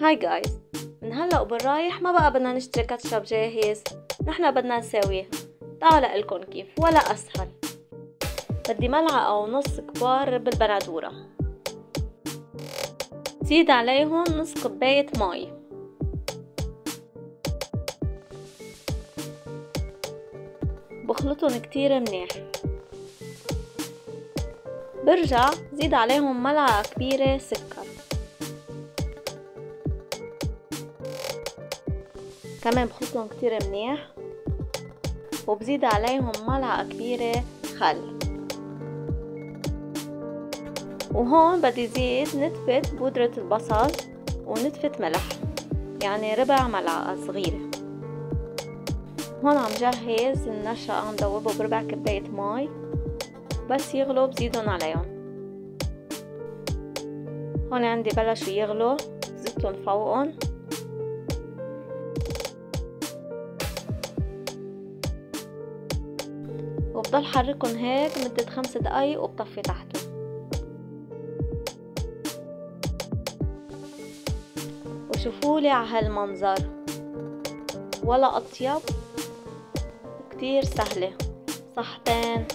هاي جايز، من هلأ وبالرايح ما بقى بدنا نشتري كاتشب جاهز، نحنا بدنا نساويه. تعالوا لقلكن كيف ولا أسهل. بدي ملعقة ونص كبار بالبندورة، زيد عليهم نص كوباية مي، بخلطهم كتير منيح. برجع زيد عليهم ملعقة كبيرة سكر، كمان بخلطهم كتير منيح، وبزيد عليهم ملعقة كبيرة خل. وهون بدي زيد نتفة بودرة البصل ونتفة ملح، يعني ربع ملعقة صغيرة. هون عم جهز النشا، عم دوبه بربع كوباية مي، بس يغلو بزيدهم عليهم. هون عندي بلشوا يغلو، زدتهم فوقهم، وبضل حركهم هيك مدة 5 دقايق وبطفي تحته. وشوفولي على هالمنظر، ولا أطيب وكتير سهلة. صحتين.